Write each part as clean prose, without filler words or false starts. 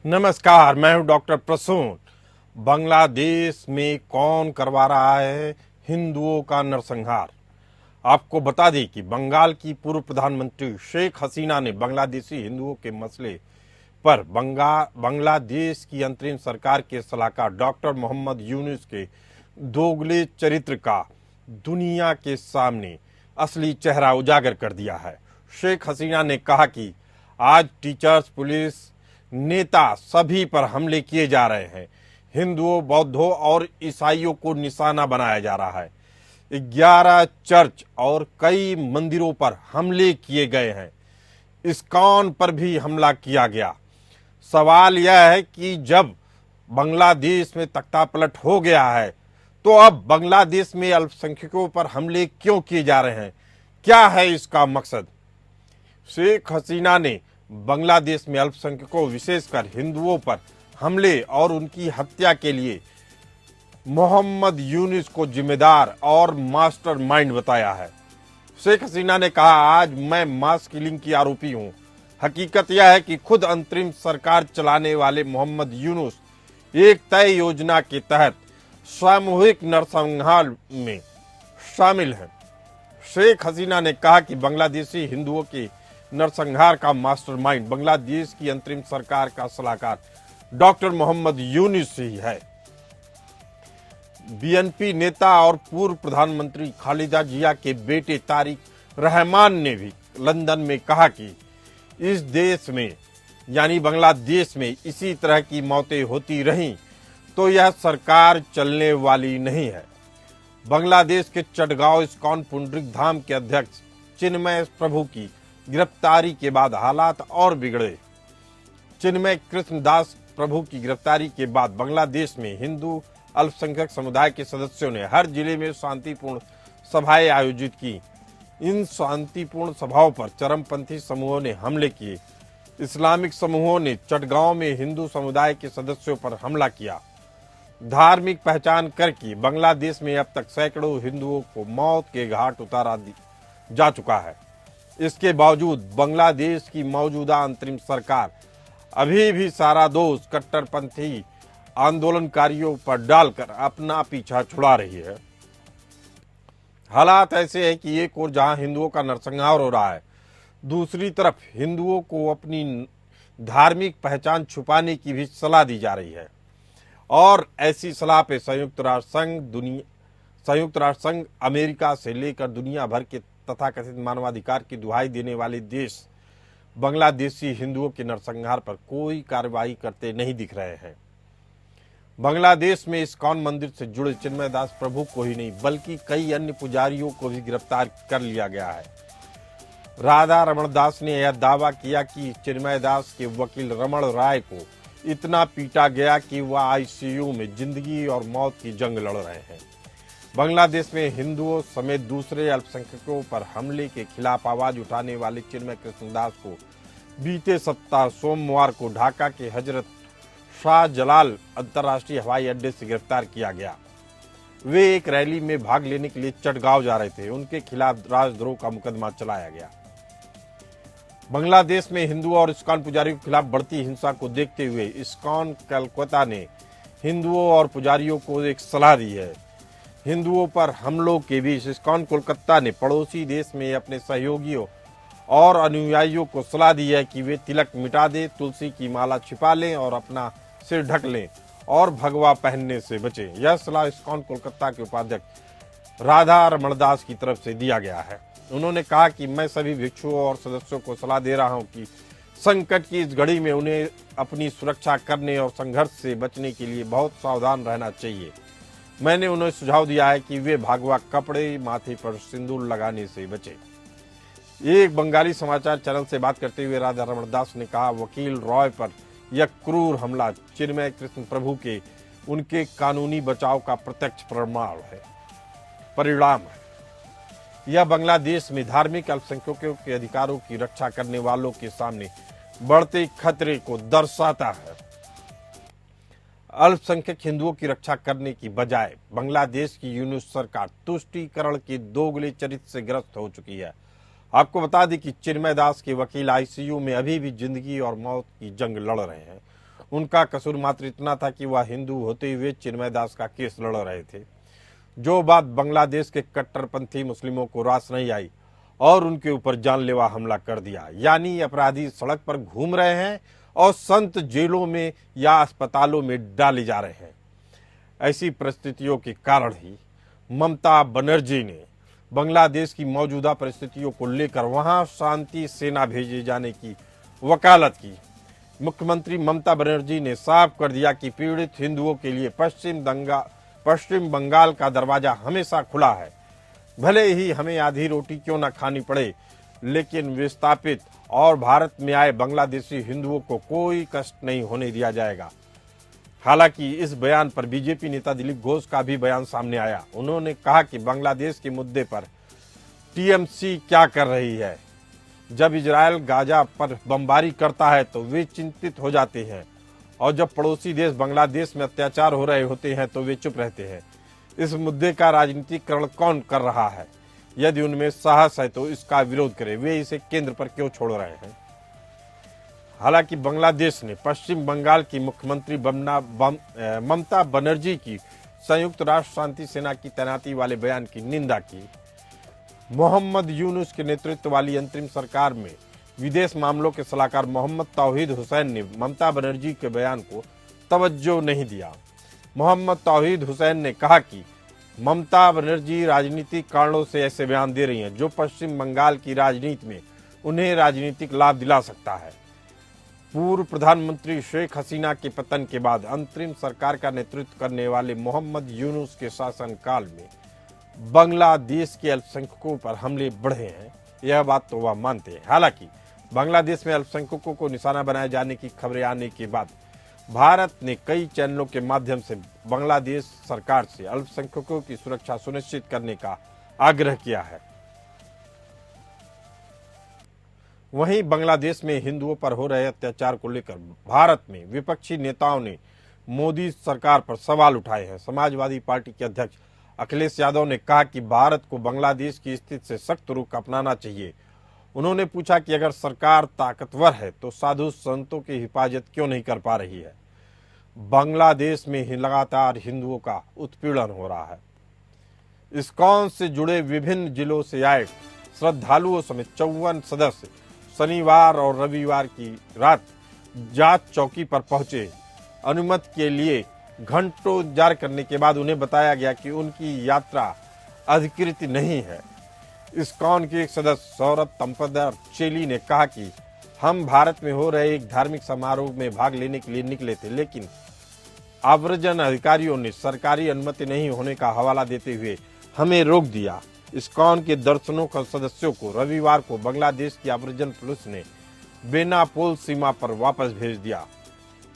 नमस्कार, मैं हूं डॉक्टर प्रसून। बांग्लादेश में कौन करवा रहा है हिंदुओं का नरसंहार? आपको बता दें कि बंगाल की पूर्व प्रधानमंत्री शेख हसीना ने बांग्लादेशी हिंदुओं के मसले पर बांग्लादेश की अंतरिम सरकार के सलाहकार डॉक्टर मोहम्मद यूनुस के दोगले चरित्र का दुनिया के सामने असली चेहरा उजागर कर दिया है। शेख हसीना ने कहा कि आज टीचर्स, पुलिस, नेता सभी पर हमले किए जा रहे हैं। हिंदुओं, बौद्धों और ईसाइयों को निशाना बनाया जा रहा है। 11 चर्च और कई मंदिरों पर हमले किए गए हैं। इस्कॉन पर भी हमला किया गया। सवाल यह है कि जब बांग्लादेश में तख्तापलट हो गया है तो अब बांग्लादेश में अल्पसंख्यकों पर हमले क्यों किए जा रहे हैं? क्या है इसका मकसद? शेख हसीना ने बांग्लादेश में अल्पसंख्यकों, विशेषकर हिंदुओं पर हमले और उनकी हत्या के लिए मोहम्मद यूनुस को जिम्मेदार और मास्टरमाइंड बताया है। शेख हसीना ने कहा, आज मैं मास किलिंग की आरोपी हूं। हकीकत यह है कि खुद अंतरिम सरकार चलाने वाले मोहम्मद यूनुस एक तय योजना के तहत सामूहिक नरसंहार में शामिल हैं। शेख हसीना ने कहा कि बांग्लादेशी हिंदुओं के नरसंहार का मास्टरमाइंड बांग्लादेश की अंतरिम सरकार का सलाहकार डॉक्टर मोहम्मद यूनुस ही है। बीएनपी नेता और पूर्व प्रधानमंत्री खालिदा जिया के बेटे तारिक रहमान ने भी लंदन में कहा कि इस देश में यानी बांग्लादेश में इसी तरह की मौतें होती रहीं तो यह सरकार चलने वाली नहीं है। बांग्लादेश के चटगांव इस्कॉन पुंडरीक धाम के अध्यक्ष चिन्मय प्रभु की गिरफ्तारी के बाद हालात और बिगड़े। चिन्मय कृष्णदास प्रभु की गिरफ्तारी के बाद बांग्लादेश में हिंदू अल्पसंख्यक समुदाय के सदस्यों ने हर जिले में शांतिपूर्ण सभाएं आयोजित की। इन शांतिपूर्ण सभाओं पर चरमपंथी समूहों ने हमले किए। इस्लामिक समूहों ने चटगांव में हिंदू समुदाय के सदस्यों पर हमला किया। धार्मिक पहचान करके बांग्लादेश में अब तक सैकड़ों हिंदुओं को मौत के घाट उतारा जा चुका है। इसके बावजूद बांग्लादेश की मौजूदा अंतरिम सरकार अभी भी सारा दोष कट्टरपंथी आंदोलनकारियों पर डालकर अपना पीछा छुड़ा रही है। हालात ऐसे है कि एक ओर जहां हिंदुओं का नरसंहार हो रहा है, दूसरी तरफ हिंदुओं को अपनी धार्मिक पहचान छुपाने की भी सलाह दी जा रही है। और ऐसी सलाह पे संयुक्त राष्ट्र संघ अमेरिका से लेकर दुनिया भर के तथाकथित मानवाधिकार की दुहाई देने वाले देश बांग्लादेशी हिंदुओं के नरसंहार पर कोई कार्रवाई करते नहीं दिख रहे हैं। बांग्लादेश में इस्कॉन मंदिर से जुड़े चिन्मय दास प्रभु को ही नहीं बल्कि कई अन्य पुजारियों को भी गिरफ्तार कर लिया गया है। राधा रमण दास ने यह दावा किया कि चिन्मय दास के वकील रमण राय को इतना पीटा गया कि वह आईसीयू में जिंदगी और मौत की जंग लड़ रहे हैं। बांग्लादेश में हिंदुओं समेत दूसरे अल्पसंख्यकों पर हमले के खिलाफ आवाज उठाने वाले चिन्मय कृष्णदास को बीते सप्ताह सोमवार को ढाका के हजरत शाहजलाल अंतर्राष्ट्रीय हवाई अड्डे से गिरफ्तार किया गया। वे एक रैली में भाग लेने के लिए चटगांव जा रहे थे। उनके खिलाफ राजद्रोह का मुकदमा चलाया गया। बांग्लादेश में हिंदुओं और इस्कॉन पुजारियों के खिलाफ बढ़ती हिंसा को देखते हुए इस्कॉन कलकत्ता ने हिंदुओं और पुजारियों को एक सलाह दी है। हिंदुओं पर हमलों के बीच इस्कॉन कोलकाता ने पड़ोसी देश में अपने सहयोगियों और अनुयायियों को सलाह दी है कि वे तिलक मिटा दें, तुलसी की माला छिपा लें और अपना सिर ढक लें और भगवा पहनने से बचें। यह सलाह इस्कॉन कोलकाता के उपाध्यक्ष राधा रमणदास की तरफ से दिया गया है। उन्होंने कहा कि मैं सभी भिक्षुओं और सदस्यों को सलाह दे रहा हूं कि संकट की इस घड़ी में उन्हें अपनी सुरक्षा करने और संघर्ष से बचने के लिए बहुत सावधान रहना चाहिए। मैंने उन्हें सुझाव दिया है कि वे भगवा कपड़े माथे पर सिंदूर लगाने से बचें। एक बंगाली समाचार चैनल से बात करते हुए राधा रमणदास ने कहा, वकील रॉय पर यह क्रूर हमला चिन्मय कृष्ण प्रभु के उनके कानूनी बचाव का प्रत्यक्ष परिणाम है। यह बांग्लादेश में धार्मिक अल्पसंख्यकों के अधिकारों की रक्षा करने वालों के सामने बढ़ते खतरे को दर्शाता है। अल्पसंख्यक हिंदुओं की रक्षा करने की बजाय बांग्लादेश की यूनुस सरकार तुष्टीकरण के दोगले चरित्र से ग्रस्त हो चुकी है। आपको बता दें कि चिन्मय दास के वकील आईसीयू में अभी भी जिंदगी और मौत की जंग लड़ रहे हैं। उनका कसूर मात्र इतना था कि वह हिंदू होते हुए चिन्मय दास का केस लड़ रहे थे। जो बात बांग्लादेश के कट्टरपंथी मुस्लिमों को रास नहीं आई और उनके ऊपर जानलेवा हमला कर दिया। यानी अपराधी सड़क पर घूम रहे हैं और संत जेलों में या अस्पतालों में डाले जा रहे हैं। ऐसी परिस्थितियों के कारण ही ममता बनर्जी ने बांग्लादेश की मौजूदा परिस्थितियों को लेकर वहां शांति सेना भेजे जाने की वकालत की। मुख्यमंत्री ममता बनर्जी ने साफ कर दिया कि पीड़ित हिंदुओं के लिए पश्चिम बंगाल का दरवाजा हमेशा खुला है। भले ही हमें आधी रोटी क्यों न खानी पड़े, लेकिन विस्थापित और भारत में आए बांग्लादेशी हिंदुओं को कोई कष्ट नहीं होने दिया जाएगा। हालांकि इस बयान पर बीजेपी नेता दिलीप घोष का भी बयान सामने आया। उन्होंने कहा कि बांग्लादेश के मुद्दे पर टीएमसी क्या कर रही है। जब इजरायल गाजा पर बमबारी करता है तो वे चिंतित हो जाते हैं, और जब पड़ोसी देश बांग्लादेश में अत्याचार हो रहे होते हैं तो वे चुप रहते हैं। इस मुद्दे का राजनीतिकरण कौन कर रहा है? यदि उनमें साहस है तो इसका विरोध करें, वे इसे केंद्र पर क्यों छोड़ रहे हैं? हालांकि बांग्लादेश ने पश्चिम बंगाल की मुख्यमंत्री ममता बनर्जी की संयुक्त राष्ट्र शांति सेना की तैनाती वाले बयान की निंदा की। मोहम्मद यूनुस के नेतृत्व वाली अंतरिम सरकार में विदेश मामलों के सलाहकार मोहम्मद तौहीद हुसैन ने ममता बनर्जी के बयान को तवज्जो नहीं दिया। मोहम्मद तौहीद हुसैन ने कहा कि ममता बनर्जी राजनीतिक कारणों से ऐसे बयान दे रही हैं जो पश्चिम बंगाल की राजनीति में उन्हें राजनीतिक लाभ दिला सकता है। पूर्व प्रधानमंत्री शेख हसीना के पतन के बाद अंतरिम सरकार का नेतृत्व करने वाले मोहम्मद यूनुस के शासनकाल में बांग्लादेश के अल्पसंख्यकों पर हमले बढ़े हैं, यह बात तो वह मानते हैं। हालांकि बांग्लादेश में अल्पसंख्यकों को निशाना बनाए जाने की खबरें आने के बाद भारत ने कई चैनलों के माध्यम से बांग्लादेश सरकार से अल्पसंख्यकों की सुरक्षा सुनिश्चित करने का आग्रह किया है। वहीं बांग्लादेश में हिंदुओं पर हो रहे अत्याचार को लेकर भारत में विपक्षी नेताओं ने मोदी सरकार पर सवाल उठाए हैं। समाजवादी पार्टी के अध्यक्ष अखिलेश यादव ने कहा कि भारत को बांग्लादेश की स्थिति से सख्त रुख अपनाना चाहिए। उन्होंने पूछा कि अगर सरकार ताकतवर है तो साधु संतों की हिफाजत क्यों नहीं कर पा रही है। बांग्लादेश में लगातार हिंदुओं का उत्पीड़न हो रहा है। इस्कॉन से जुड़े विभिन्न जिलों से आए श्रद्धालुओं समेत 54 सदस्य शनिवार और रविवार की रात जांच चौकी पर पहुंचे। अनुमति के लिए घंटों इंतजार करने के बाद उन्हें बताया गया कि उनकी यात्रा अधिकृत नहीं है। इस्कॉन के एक सदस्य सौरभ तंपदर चेली ने कहा कि हम भारत में हो रहे एक धार्मिक समारोह में भाग लेने के लिए निकले थे, लेकिन आव्रजन अधिकारियों ने सरकारी अनुमति नहीं होने का हवाला देते हुए हमें रोक दिया। इस्कॉन के दर्शनों के सदस्यों को रविवार को बांग्लादेश की आव्रजन पुलिस ने बेनापोल सीमा पर वापस भेज दिया।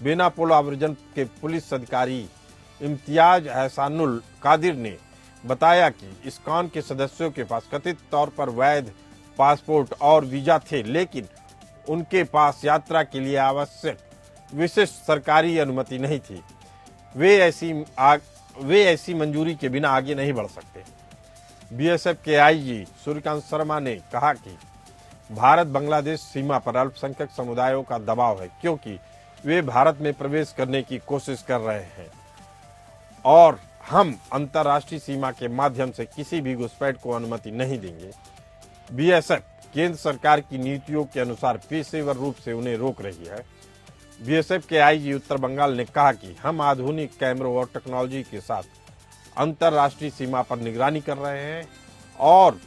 बेनापोल आव्रजन के पुलिस अधिकारी इम्तियाज एहसानुल कादिर ने बताया कि इस्कॉन के सदस्यों के पास कथित तौर पर वैध पासपोर्ट और वीजा थे, लेकिन उनके पास यात्रा के लिए आवश्यक विशिष्ट सरकारी अनुमति नहीं थी। वे ऐसी मंजूरी के बिना आगे नहीं बढ़ सकते। बीएसएफ के आईजी सूर्यकांत शर्मा ने कहा कि भारत बांग्लादेश सीमा पर अल्पसंख्यक समुदायों का दबाव है, क्योंकि वे भारत में प्रवेश करने की कोशिश कर रहे हैं और हम अंतर्राष्ट्रीय सीमा के माध्यम से किसी भी घुसपैठ को अनुमति नहीं देंगे। बीएसएफ केंद्र सरकार की नीतियों के अनुसार पेशेवर रूप से उन्हें रोक रही है। बीएसएफ के आईजी उत्तर बंगाल ने कहा कि हम आधुनिक कैमरों और टेक्नोलॉजी के साथ अंतर्राष्ट्रीय सीमा पर निगरानी कर रहे हैं और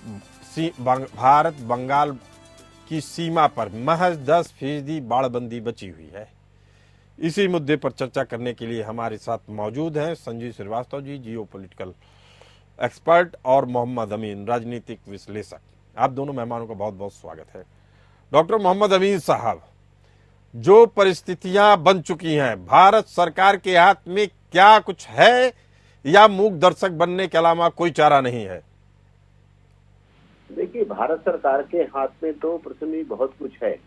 भारत बंगाल की सीमा पर महज 10% बाड़बंदी बची हुई है। इसी मुद्दे पर चर्चा करने के लिए हमारे साथ मौजूद हैं संजीव श्रीवास्तव जी, जियोपॉलिटिकल एक्सपर्ट, और मोहम्मद अमीन, राजनीतिक विश्लेषक। आप दोनों मेहमानों का बहुत बहुत स्वागत है। डॉक्टर मोहम्मद अमीन साहब, जो परिस्थितियां बन चुकी हैं, भारत सरकार के हाथ में क्या कुछ है या मूक दर्शक बनने के अलावा कोई चारा नहीं है? देखिए, भारत सरकार के हाथ में तो प्रसन्न बहुत कुछ है,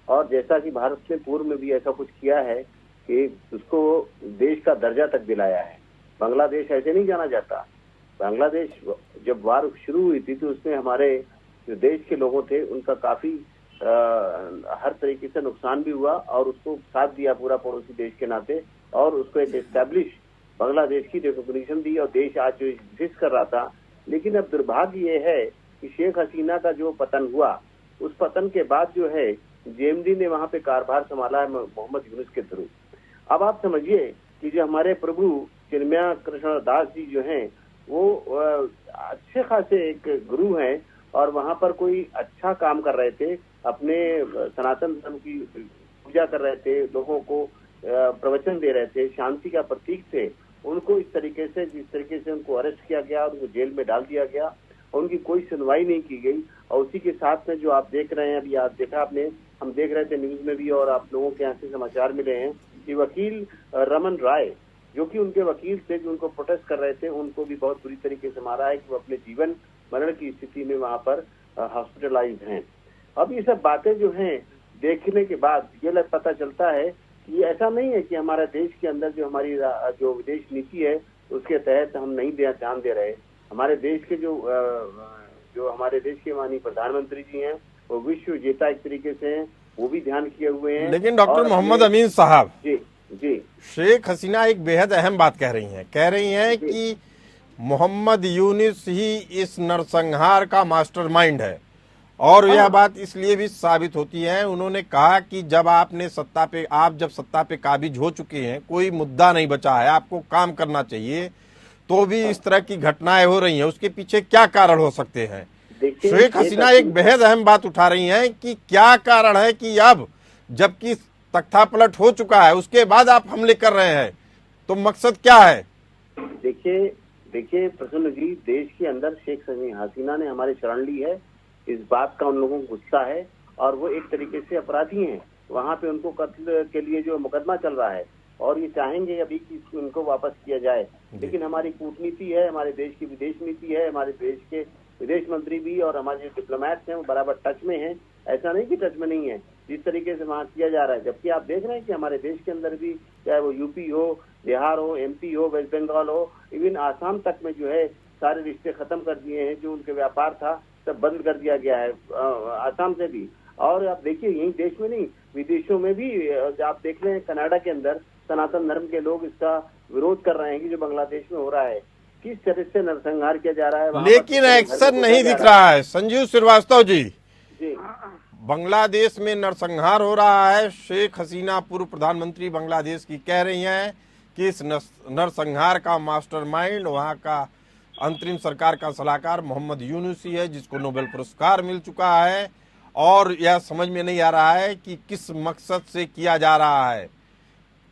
और जैसा कि भारत ने पूर्व में भी ऐसा कुछ किया है कि उसको देश का दर्जा तक दिलाया है। बांग्लादेश ऐसे नहीं जाना जाता। बांग्लादेश जब वार शुरू हुई थी तो उसमें हमारे जो देश के लोगों थे उनका काफी हर तरीके से नुकसान भी हुआ और उसको साथ दिया पूरा पड़ोसी देश के नाते, और उसको एक एस्टैब्लिश बांग्लादेश की रिकॉग्निशन दी, और देश आज जो एग्जिस्ट कर रहा था। लेकिन अब दुर्भाग्य ये है कि शेख हसीना का जो पतन हुआ, उस पतन के बाद जो है जेएमडी ने वहां पे कारभार संभाला है मोहम्मद यूनुस के थ्रू। अब आप समझिए कि जो हमारे प्रभु चिन्मया कृष्ण दास जी जो हैं, वो अच्छे खासे एक गुरु हैं, और वहां पर कोई अच्छा काम कर रहे थे, अपने सनातन धर्म की पूजा कर रहे थे, लोगों को प्रवचन दे रहे थे, शांति का प्रतीक थे। उनको इस तरीके से, जिस तरीके से उनको अरेस्ट किया गया, उनको जेल में डाल दिया गया, और उनकी कोई सुनवाई नहीं की गई। और उसी के साथ में जो आप देख रहे हैं, अभी आप देखा आपने, हम देख रहे थे न्यूज में भी, और आप लोगों के यहाँ से समाचार मिले हैं कि वकील रमन राय, जो कि उनके वकील थे, जो उनको प्रोटेस्ट कर रहे थे, उनको भी बहुत बुरी तरीके से मारा है कि वो अपने जीवन मरण की स्थिति में वहां पर हॉस्पिटलाइज्ड हैं। अब ये सब बातें जो हैं देखने के बाद ये पता चलता है कि ऐसा नहीं है कि हमारे देश के अंदर जो हमारी जो विदेश नीति है उसके तहत हम नहीं ध्यान दे रहे। हमारे देश के जो हमारे देश के माननीय प्रधानमंत्री जी हैं, वो विश्व विजेता एक तरीके से हैं, वो भी ध्यान किए हुए हैं। लेकिन डॉक्टर मोहम्मद अमीन साहब जी जी, शेख हसीना एक बेहद अहम बात कह रही हैं कि मोहम्मद यूनुस ही इस नरसंहार का मास्टरमाइंड है, और यह बात इसलिए भी साबित होती है, उन्होंने कहा कि जब आप जब सत्ता पे काबिज हो चुके हैं, कोई मुद्दा नहीं बचा है, आपको काम करना चाहिए, तो भी इस तरह की घटनाएं हो रही हैं, उसके पीछे क्या कारण हो सकते हैं? शेख हसीना एक बेहद अहम बात उठा रही हैं कि क्या कारण है कि अब जबकि तख्तापलट हो चुका है, उसके बाद आप हमले कर रहे हैं, तो मकसद क्या है? देखिए प्रसन्न जी, देश के अंदर शेख हसीना ने हमारी शरण ली है, इस बात का उन लोगों को गुस्सा है, और वो एक तरीके से अपराधी हैं। वहां पे उनको कत्ल के लिए जो मुकदमा चल रहा है, और ये चाहेंगे अभी कि उनको वापस किया जाए। लेकिन हमारी कूटनीति है, हमारे देश की विदेश नीति है, हमारे देश के विदेश मंत्री भी और हमारे जो डिप्लोमैट्स हैं वो बराबर टच में हैं। ऐसा नहीं कि टच में नहीं है, जिस तरीके से वहाँ किया जा रहा है। जबकि आप देख रहे हैं कि हमारे देश के अंदर भी, चाहे वो यूपी हो, बिहार हो, एमपी हो, वेस्ट बंगाल हो, इवन आसाम तक में जो है सारे रिश्ते खत्म कर दिए हैं। जो उनके व्यापार था सब बंद कर दिया गया है, आसाम से भी। और आप देखिए यही देश में नहीं, विदेशों में भी आप देख रहे हैं, कनाडा के अंदर सनातन धर्म के लोग इसका विरोध कर रहे हैं कि जो बांग्लादेश में हो रहा है, किस तरह से नरसंहार किया जा रहा है। लेकिन एक्शन नहीं दिख रहा है। संजीव श्रीवास्तव जी, जी, बांग्लादेश में नरसंहार हो रहा है। शेख हसीना पूर्व प्रधानमंत्री बांग्लादेश की कह रही हैं कि इस नरसंहार का मास्टरमाइंड वहां का अंतरिम सरकार का सलाहकार मोहम्मद यूनुस ही है, जिसको नोबेल पुरस्कार मिल चुका है, और यह समझ में नहीं आ रहा है कि किस मकसद से किया जा रहा है।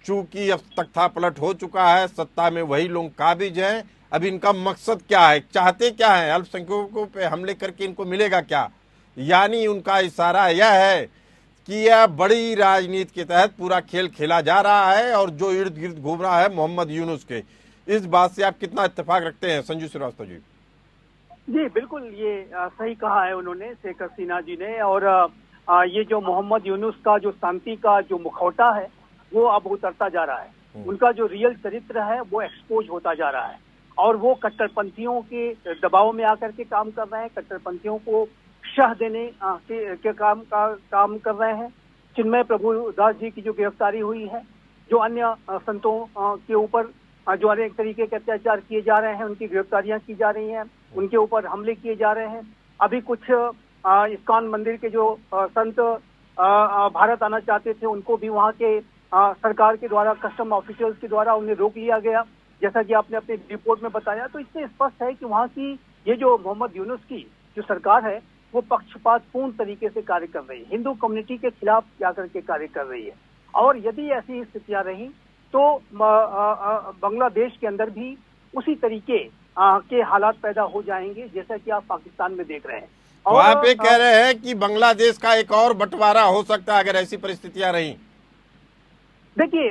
चूंकि अब तख्तापलट हो चुका है, सत्ता में वही लोग काबिज हैं, अब इनका मकसद क्या है, चाहते क्या है, अल्पसंख्यकों पे हमले करके इनको मिलेगा क्या? यानी उनका इशारा यह है कि यह बड़ी राजनीति के तहत पूरा खेल खेला जा रहा है, और जो इर्द गिर्द घूम रहा है मोहम्मद यूनुस के, इस बात से आप कितना इत्तेफाक रखते हैं संजू श्रीवास्तव जी? जी बिल्कुल, ये सही कहा है उन्होंने, शेख हसीना जी ने। और ये जो मोहम्मद यूनुस का जो शांति का जो मुखौटा है वो अब उतरता जा रहा है। उनका जो रियल चरित्र है वो एक्सपोज होता जा रहा है, और वो कट्टरपंथियों के दबाव में आकर के काम कर रहे हैं, कट्टरपंथियों को शह देने के काम कर रहे हैं। चिन्मय प्रभु दास जी की जो गिरफ्तारी हुई है, जो अन्य संतों के ऊपर जो अनेक तरीके के अत्याचार किए जा रहे हैं, उनकी गिरफ्तारियां की जा रही हैं, उनके ऊपर हमले किए जा रहे हैं। अभी कुछ इस्कॉन मंदिर के जो संत भारत आना चाहते थे, उनको भी वहाँ के सरकार के द्वारा, कस्टम ऑफिशियल्स के द्वारा उन्हें रोक लिया गया, जैसा कि आपने अपनी रिपोर्ट में बताया। तो इससे स्पष्ट है कि वहाँ की ये जो मोहम्मद यूनुस की जो सरकार है वो पक्षपातपूर्ण तरीके से कार्य कर रही है, हिंदू कम्युनिटी के खिलाफ जाकर के कार्य कर रही है। और यदि ऐसी स्थितियां रही तो बांग्लादेश के अंदर भी उसी तरीके के हालात पैदा हो जाएंगे, जैसा कि आप पाकिस्तान में देख रहे हैं। तो आप ये कह रहे हैं कि बांग्लादेश का एक और बंटवारा हो सकता है अगर ऐसी परिस्थितियां रही? देखिए,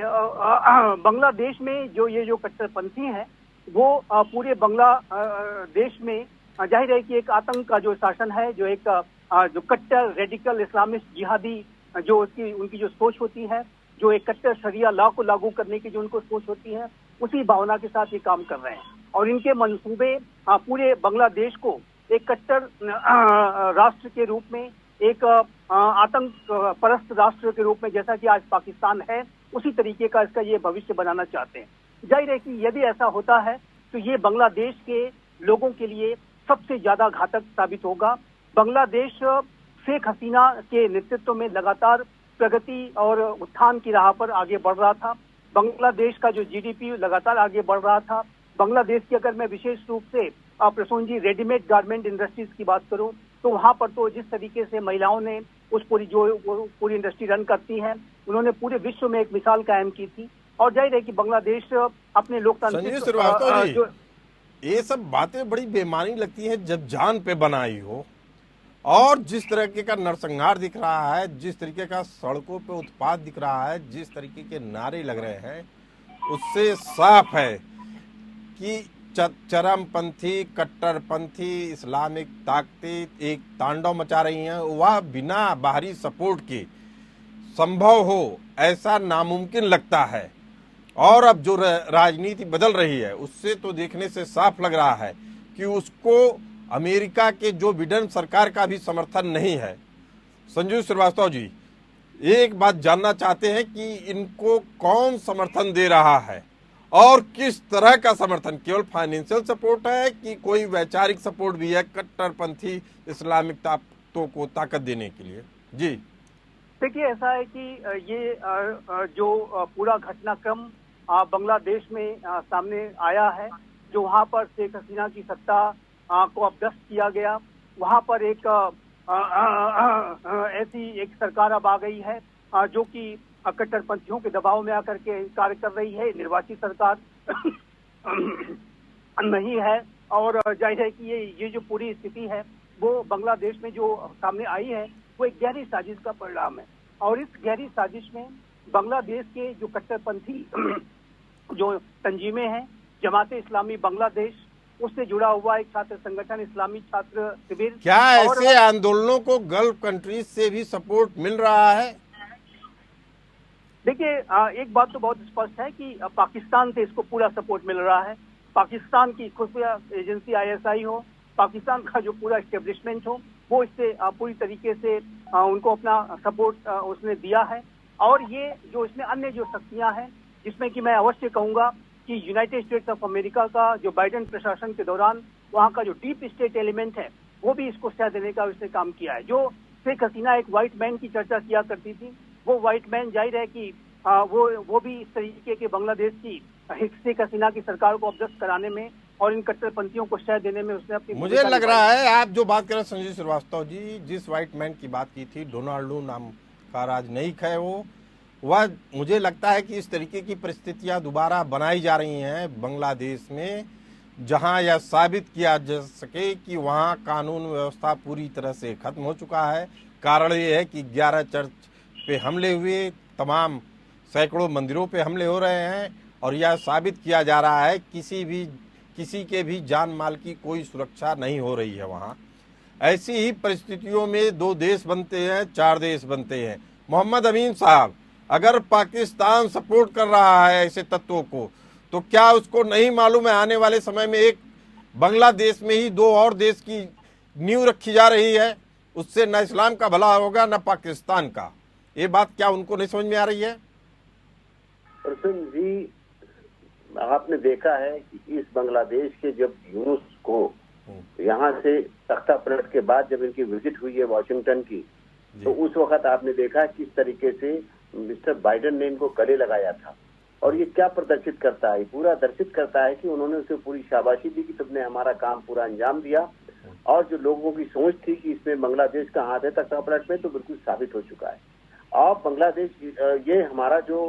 बांग्लादेश में ये जो कट्टरपंथी हैं वो पूरे बांग्लादेश में जाहिर है कि एक आतंक का जो शासन है, जो एक जो कट्टर रेडिकल इस्लामिस्ट जिहादी जो उनकी जो सोच होती है, जो एक कट्टर शरिया लॉ को लागू करने की जो उनको सोच होती है, उसी भावना के साथ ये काम कर रहे हैं। और इनके मंसूबे पूरे बांग्लादेश को एक कट्टर राष्ट्र के रूप में, एक आतंक परस्त राष्ट्र के रूप में, जैसा कि आज पाकिस्तान है, उसी तरीके का इसका ये भविष्य बनाना चाहते हैं। जाहिर है कि यदि ऐसा होता है तो ये बांग्लादेश के लोगों के लिए सबसे ज्यादा घातक साबित होगा। बांग्लादेश शेख हसीना के नेतृत्व में लगातार प्रगति और उत्थान की राह पर आगे बढ़ रहा था। बांग्लादेश का जो जीडीपी लगातार आगे बढ़ रहा था। बांग्लादेश की अगर मैं विशेष रूप से प्रसून जी रेडीमेड गारमेंट इंडस्ट्रीज की बात करूं तो वहां पर तो जिस तरीके से महिलाओं ने उस पूरी इंडस्ट्री रन करती हैं, उन्होंने पूरे विश्व में एक मिसाल कायम की थी। और जाहिर है कि बांग्लादेश अपने लोकतांत्रिक ये सब बातें बड़ी बेमानी लगती हैं जब जान पे बनाई हो, और जिस तरीके का नरसंहार दिख रहा है, जिस तरीके का सड़कों पे उत्पात दिख रहा है, जिस तरीके के नारे लग रहे हैं, उससे साफ है कि चरमपंथी, कट्टरपंथी इस्लामिक ताकतें एक तांडव मचा रही हैं। वह बिना बाहरी सपोर्ट के संभव हो ऐसा नामुमकिन लगता है। और अब जो राजनीति बदल रही है उससे तो देखने से साफ लग रहा है कि उसको अमेरिका के जो बिडेन सरकार का भी समर्थन नहीं है। संजू श्रीवास्तव जी, एक बात जानना चाहते हैं कि इनको कौन समर्थन दे रहा है और किस तरह का समर्थन? केवल फाइनेंशियल सपोर्ट है कि कोई वैचारिक सपोर्ट भी है कट्टरपंथी इस्लामिक ताकतों को ताकत देने के लिए? जी देखिए, ऐसा है कि ये जो पूरा घटनाक्रम बांग्लादेश में सामने आया है, जो वहां पर शेख हसीना की सत्ता को अपदस्थ किया गया, वहां पर एक ऐसी एक सरकार अब आ गई है जो कि कट्टरपंथियों के दबाव में आकर के कार्य कर रही है। निर्वाचित सरकार नहीं है। और जाहिर है कि ये जो पूरी स्थिति है वो बांग्लादेश में जो सामने आई है वो एक गहरी साजिश का परिणाम है। और इस गहरी साजिश में बांग्लादेश के जो कट्टरपंथी जो तंजीमें हैं, जमाते इस्लामी बांग्लादेश, उससे जुड़ा हुआ एक छात्र संगठन इस्लामी छात्र शिविर, क्या ऐसे आंदोलनों को गल्फ कंट्रीज से भी सपोर्ट मिल रहा है? देखिए, एक बात तो बहुत स्पष्ट है कि पाकिस्तान से इसको पूरा सपोर्ट मिल रहा है। पाकिस्तान की खुफिया एजेंसी ISI हो, पाकिस्तान का जो पूरा एस्टेब्लिशमेंट हो, वो इससे पूरी तरीके से उनको अपना सपोर्ट उसने दिया है। और ये जो इसमें अन्य जो शक्तियां हैं, जिसमें कि मैं अवश्य कहूंगा कि यूनाइटेड स्टेट्स ऑफ अमेरिका का जो बाइडेन प्रशासन के दौरान वहां का जो डीप स्टेट एलिमेंट है वो भी इसको सह देने का उसने काम किया है। जो शेख हसीना एक व्हाइट मैन की चर्चा किया करती थी, वो व्हाइट मैन जाहिर है कि वो भी इस तरीके के बांग्लादेश की शेख हसीना की सरकार को अपदस्थ कराने में और इन कट्टरपंथियों को शह देने में उसने अपनी, मुझे लग रहा है आप जो बात कर रहे हैं संजय श्रीवास्तव जी, जिस व्हाइट मैन की बात की थी, डोनाल्डो नाम का राजनयिक है वह मुझे लगता है कि इस तरीके की परिस्थितियां दोबारा बनाई जा रही हैं बांग्लादेश में, जहां यह साबित किया जा सके कि वहां कानून व्यवस्था पूरी तरह से खत्म हो चुका है। कारण ये है कि 11 चर्च पे हमले हुए, तमाम सैकड़ों मंदिरों पे हमले हो रहे हैं, और यह साबित किया जा रहा है किसी के भी जान माल की कोई सुरक्षा नहीं हो रही है वहाँ। ऐसी ही परिस्थितियों में 2 देश बनते हैं, 4 देश बनते हैं। मोहम्मद अमीन साहब, अगर पाकिस्तान सपोर्ट कर रहा है ऐसे तत्वों को, तो क्या उसको नहीं मालूम है आने वाले समय में एक बांग्लादेश में ही 2 और देश की नींव रखी जा रही है, उससे न इस्लाम का भला होगा न पाकिस्तान का? ये बात क्या उनको नहीं समझ में आ रही है? प्रसून जी, आपने देखा है कि इस बांग्लादेश के जब यूनुस को यहाँ से तख्ता पलट के बाद जब इनकी विजिट हुई है वाशिंगटन की, तो उस वक्त आपने देखा किस तरीके से मिस्टर बाइडेन ने इनको गले लगाया था। और ये क्या प्रदर्शित करता है? पूरा दर्शित करता है कि उन्होंने उसे पूरी शाबाशी दी कि तुमने हमारा काम पूरा अंजाम दिया। और जो लोगों की सोच थी कि इसमें बांग्लादेश का हाथ है तख्ता पलट में, तो बिल्कुल साबित हो चुका है। और बांग्लादेश, ये हमारा जो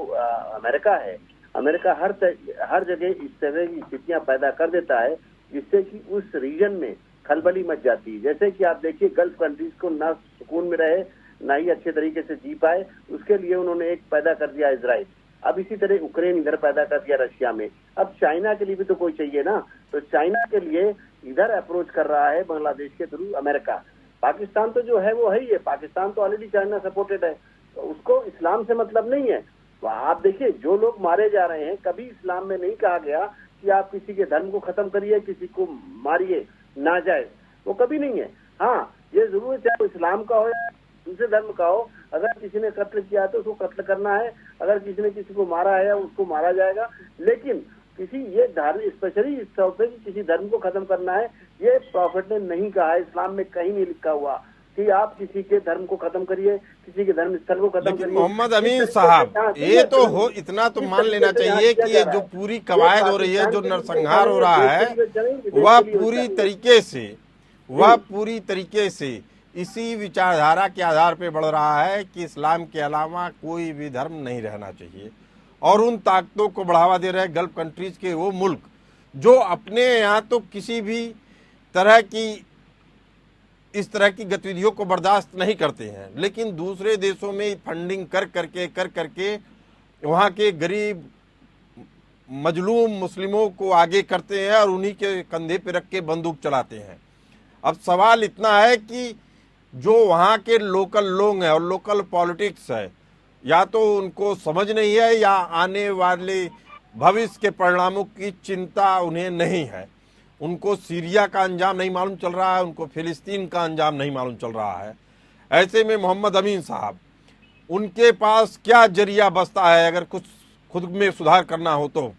अमेरिका है, अमेरिका हर जगह इस तरह की स्थितियां पैदा कर देता है जिससे कि उस रीजन में खलबली मच जाती है। जैसे कि आप देखिए, गल्फ कंट्रीज को ना सुकून में रहे, ना ही अच्छे तरीके से जी पाए, उसके लिए उन्होंने एक पैदा कर दिया इजराइल। अब इसी तरह यूक्रेन इधर पैदा कर दिया रशिया में। अब चाइना के लिए भी तो कोई चाहिए ना, तो चाइना के लिए इधर अप्रोच कर रहा है बांग्लादेश के थ्रू अमेरिका। पाकिस्तान तो जो है वो है ही है, पाकिस्तान तो ऑलरेडी चाइना सपोर्टेड है, तो उसको इस्लाम से मतलब नहीं है। तो आप देखिए, जो लोग मारे जा रहे हैं, कभी इस्लाम में नहीं कहा गया कि आप किसी के धर्म को खत्म करिए, किसी को मारिए, ना जाए, वो कभी नहीं है। हाँ, ये जरूर चाहे वो इस्लाम का हो या दूसरे धर्म का हो, अगर किसी ने कत्ल किया है तो उसको कत्ल करना है, अगर किसी ने किसी को मारा है उसको मारा जाएगा। लेकिन किसी ये धर्म स्पेशली इस तौर पे किसी धर्म को खत्म करना है, ये प्रॉफिट ने नहीं कहा है, इस्लाम में कहीं नहीं लिखा हुआ कि आप किसी के धर्म को खत्म करिए, किसी के धर्म स्थल को खत्म लेकिन करिए। मोहम्मद अमीन साहब, ये तो हो इतना तो मान लेना चाहिए कि ये जो पूरी कवायद हो रही है, जो नरसंहार हो रहा है, वह पूरी तरीके से इसी विचारधारा के आधार पे बढ़ रहा है कि इस्लाम के अलावा कोई भी धर्म नहीं रहना चाहिए। और उन ताकतों को बढ़ावा दे रहे गल्फ कंट्रीज के वो मुल्क जो अपने यहाँ तो किसी भी तरह की इस तरह की गतिविधियों को बर्दाश्त नहीं करते हैं, लेकिन दूसरे देशों में फंडिंग कर करके वहाँ के गरीब मजलूम मुस्लिमों को आगे करते हैं और उन्हीं के कंधे पे रख के बंदूक चलाते हैं। अब सवाल इतना है कि जो वहाँ के लोकल लोग हैं और लोकल पॉलिटिक्स है, या तो उनको समझ नहीं है या आने वाले भविष्य के परिणामों की चिंता उन्हें नहीं है। उनको सीरिया का अंजाम नहीं मालूम चल रहा है, उनको फिलिस्तीन का अंजाम नहीं मालूम चल रहा है। ऐसे में मोहम्मद अमीन साहब, उनके पास क्या जरिया बचता है अगर कुछ खुद में सुधार करना हो तो?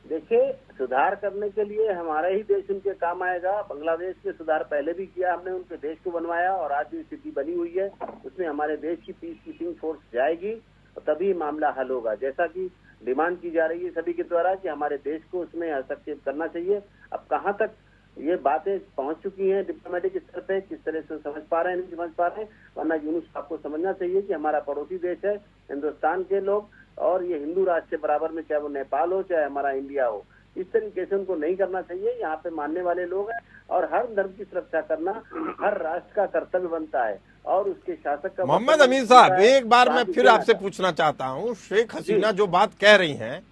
देखिए, सुधार करने के लिए हमारा ही देश उनके काम आएगा। बांग्लादेश में सुधार पहले भी किया हमने, उनके देश को बनवाया और आज जो स्थिति बनी हुई है उसमें हमारे देश की पीस कीपिंग फोर्स जाएगी और तभी मामला हल होगा। जैसा कि डिमांड की जा रही है सभी के द्वारा कि हमारे देश को उसमें हस्तक्षेप करना चाहिए। अब कहाँ तक ये बातें पहुंच चुकी हैं डिप्लोमेटिक स्तर पे, किस तरह से समझ पा रहे हैं, नहीं समझ पा रहे हैं, वरना यूनुस आपको समझना चाहिए कि हमारा पड़ोसी देश है, हिंदुस्तान के लोग, और ये हिंदू राष्ट्र के बराबर में, चाहे वो नेपाल हो चाहे हमारा इंडिया हो, इस तरीके से उनको नहीं करना चाहिए। यहाँ पे मानने वाले लोग हैं और हर धर्म की सुरक्षा करना हर राष्ट्र का कर्तव्य बनता है और उसके शासक का। मोहम्मद अमीन साहब, एक बार मैं फिर आपसे पूछना चाहता हूँ, शेख हसीना जो बात कह रही हैं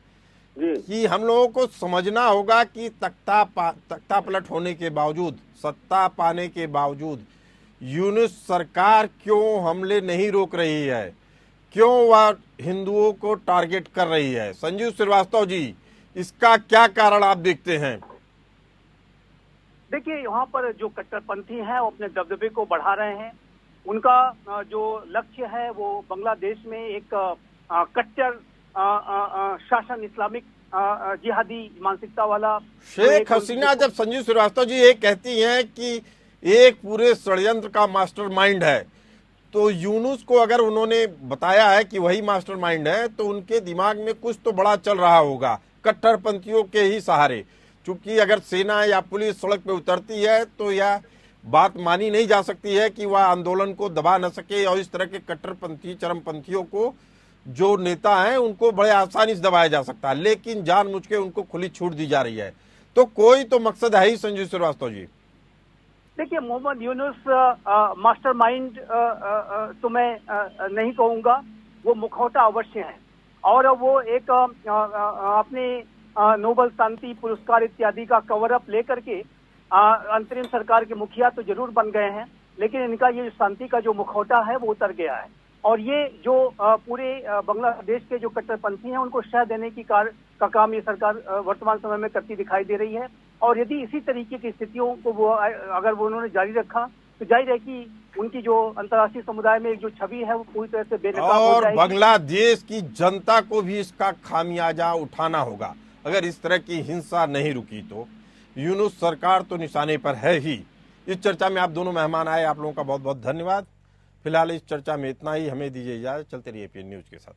कि हम लोगों को समझना होगा कि तख्ता पलट होने के बावजूद, सत्ता पाने के बावजूद यूनुस सरकार क्यों हमले नहीं रोक रही है, क्यों वह हिंदुओं को टारगेट कर रही है? संजीव श्रीवास्तव जी, इसका क्या कारण आप देखते हैं? देखिए, यहाँ पर जो कट्टरपंथी हैं वो अपने दबदबे को बढ़ा रहे हैं। उनका जो लक्ष्य है वो बांग्लादेश में एक कट्टर शासन, इस्लामिक जिहादी मानसिकता वाला। शेख हसीना जब संजीव श्रीवास्तव जी ये कहती हैं कि एक पूरे षड्यंत्र का मास्टरमाइंड है, तो यूनुस को अगर उन्होंने बताया है कि वही मास्टरमाइंड है, तो उनके दिमाग में कुछ तो बड़ा चल रहा होगा कट्टरपंथियों के ही सहारे। क्योंकि अगर सेना या पुलिस सड़क पे उतरती है तो यह बात मानी नहीं जा सकती है कि वह आंदोलन को दबा न सके, और इस तरह के कट्टरपंथी चरमपंथियों को जो नेता हैं उनको बड़े आसानी से दबाया जा सकता है, लेकिन जानबूझ के उनको खुली छूट दी जा रही है। तो कोई तो मकसद है ही संजीव श्रीवास्तव जी। देखिए, मोहम्मद यूनुस मास्टरमाइंड तो मैं नहीं कहूंगा, वो मुखौटा अवश्य है और वो एक अपने नोबेल शांति पुरस्कार इत्यादि का कवर अप लेकर के अंतरिम सरकार के मुखिया तो जरूर बन गए हैं, लेकिन इनका ये शांति का जो मुखौटा है वो उतर गया है। और ये जो पूरे बांग्लादेश के जो कट्टरपंथी हैं उनको शह देने की का काम ये सरकार वर्तमान समय में करती दिखाई दे रही है। और यदि इसी तरीके की स्थितियों को वो अगर वो उन्होंने जारी रखा तो जाहिर है कि उनकी जो अंतर्राष्ट्रीय समुदाय में एक जो छवि है वो पूरी तरह से बेनकाब हो और जाएगी। बांग्लादेश की जनता को भी इसका खामियाजा उठाना होगा। अगर इस तरह की हिंसा नहीं रुकी तो यूनुस सरकार तो निशाने पर है ही। इस चर्चा में आप दोनों मेहमान आए, आप लोगों का बहुत बहुत धन्यवाद। फिलहाल इस चर्चा में इतना ही, हमें दीजिए इजाजत। चलते रहिए एपीएन न्यूज के साथ।